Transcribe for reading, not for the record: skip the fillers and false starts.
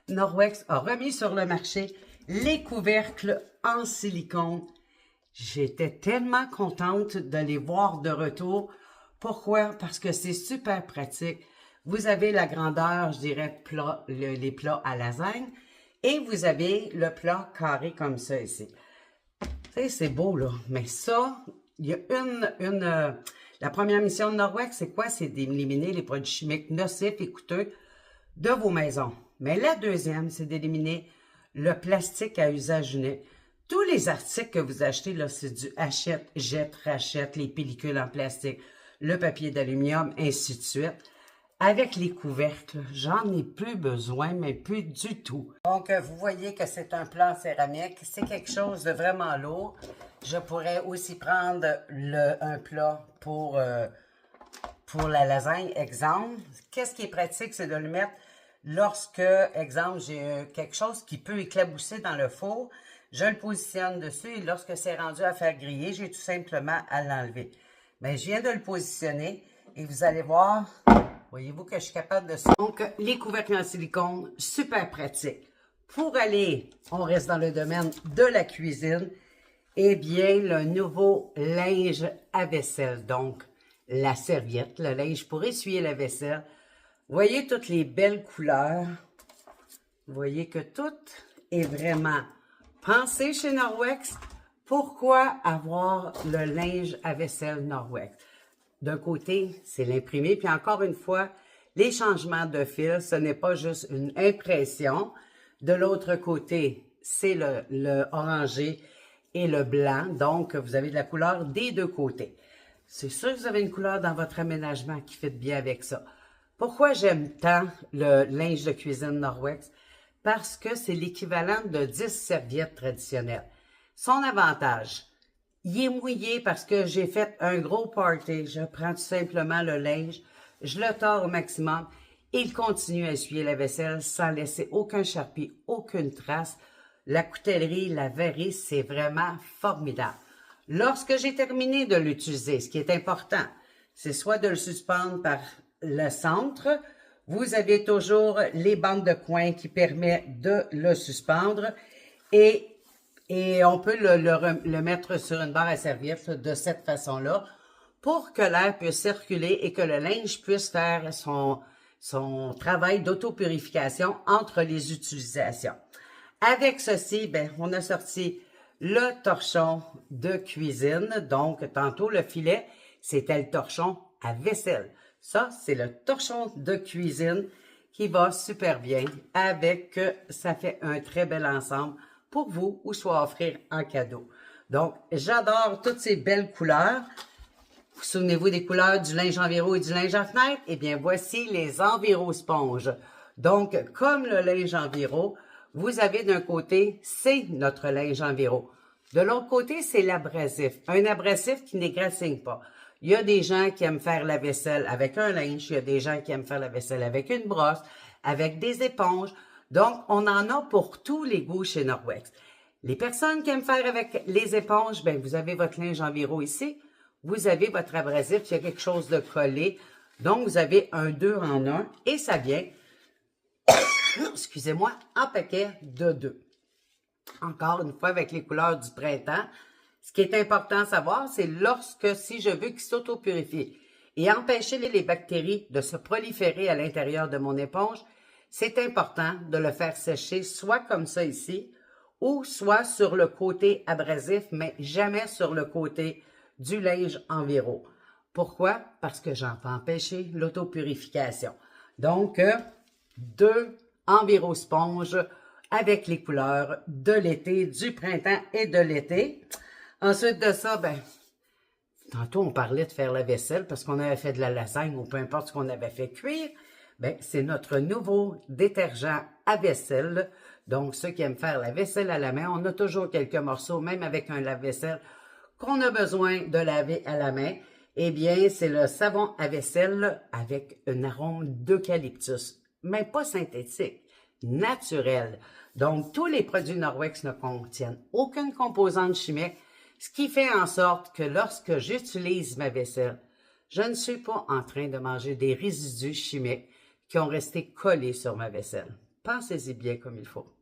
Norwex a remis sur le marché les couvercles en silicone. J'étais tellement contente de les voir de retour. Pourquoi? Parce que c'est super pratique. Vous avez la grandeur, je dirais, plat, les plats à lasagne. Et vous avez le plat carré comme ça ici. Tu sais, c'est beau, là. Mais ça, il y a la première mission de Norwex, c'est quoi? C'est d'éliminer les produits chimiques nocifs et coûteux de vos maisons. Mais la deuxième, c'est d'éliminer le plastique à usage unique. Tous les articles que vous achetez, là, c'est du achète, jette, rachète, les pellicules en plastique, le papier d'aluminium, ainsi de suite. Avec les couvercles, j'en ai plus besoin, mais plus du tout. Donc, vous voyez que c'est un plat en céramique. C'est quelque chose de vraiment lourd. Je pourrais aussi prendre un plat pour la lasagne, exemple. Qu'est-ce qui est pratique, c'est de le mettre lorsque, exemple, j'ai quelque chose qui peut éclabousser dans le four. Je le positionne dessus et lorsque c'est rendu à faire griller, j'ai tout simplement à l'enlever. Mais je viens de le positionner et vous allez voir, voyez-vous que je suis capable de ça. Donc, les couvercles en silicone, super pratique. Pour aller, on reste dans le domaine de la cuisine, eh bien, le nouveau linge à vaisselle. Donc, la serviette, le linge pour essuyer la vaisselle. Voyez toutes les belles couleurs. Vous voyez que tout est vraiment pensé chez Norwex. Pourquoi avoir le linge à vaisselle Norwex? D'un côté, c'est l'imprimé, puis encore une fois, les changements de fil, ce n'est pas juste une impression. De l'autre côté, c'est le orangé et le blanc, donc vous avez de la couleur des deux côtés. C'est sûr que vous avez une couleur dans votre aménagement qui fit bien avec ça. Pourquoi j'aime tant le linge de cuisine Norwex? Parce que c'est l'équivalent de 10 serviettes traditionnelles. Son avantage, il est mouillé parce que j'ai fait un gros party. Je prends tout simplement le linge, je le tords au maximum et il continue à essuyer la vaisselle sans laisser aucun charpie, aucune trace. La coutellerie, la verrerie, c'est vraiment formidable. Lorsque j'ai terminé de l'utiliser, ce qui est important, c'est soit de le suspendre par le centre. Vous avez toujours les bandes de coin qui permettent de le suspendre et on peut le mettre sur une barre à serviette de cette façon-là pour que l'air puisse circuler et que le linge puisse faire son travail d'autopurification entre les utilisations. Avec ceci, ben, on a sorti le torchon de cuisine. Donc, tantôt, le filet, c'était le torchon à vaisselle. Ça, c'est le torchon de cuisine qui va super bien avec, ça fait un très bel ensemble pour vous ou soit offrir en cadeau. Donc, j'adore toutes ces belles couleurs. Vous souvenez-vous des couleurs du linge enviro et du linge à fenêtre? Eh bien, voici les enviro sponges. Donc, comme le linge enviro, vous avez d'un côté, c'est notre linge enviro. De l'autre côté, c'est l'abrasif. Un abrasif qui n'égratigne pas. Il y a des gens qui aiment faire la vaisselle avec un linge. Il y a des gens qui aiment faire la vaisselle avec une brosse, avec des éponges. Donc, on en a pour tous les goûts chez Norwex. Les personnes qui aiment faire avec les éponges, bien, vous avez votre linge enviro ici. Vous avez votre abrasif, il y a quelque chose de collé. Donc, vous avez un 2 en 1 et ça vient, excusez-moi, en paquet de 2. Encore une fois, avec les couleurs du printemps. Ce qui est important à savoir, c'est si je veux qu'il s'auto-purifie et empêcher les bactéries de se proliférer à l'intérieur de mon éponge, c'est important de le faire sécher soit comme ça ici, ou soit sur le côté abrasif, mais jamais sur le côté du linge enviro. Pourquoi? Parce que j'en peux empêcher l'autopurification. Donc, 2 enviro sponges avec les couleurs de l'été, du printemps et de l'été. Ensuite de ça, ben, tantôt on parlait de faire la vaisselle parce qu'on avait fait de la lasagne ou peu importe ce qu'on avait fait cuire. Ben, c'est notre nouveau détergent à vaisselle. Donc, ceux qui aiment faire la vaisselle à la main, on a toujours quelques morceaux, même avec un lave-vaisselle, qu'on a besoin de laver à la main. Eh bien, c'est le savon à vaisselle avec un arôme d'eucalyptus, mais pas synthétique, naturel. Donc, tous les produits Norwex ne contiennent aucune composante chimique, ce qui fait en sorte que lorsque j'utilise ma vaisselle, je ne suis pas en train de manger des résidus chimiques qui ont resté collés sur ma vaisselle. Pensez-y bien comme il faut.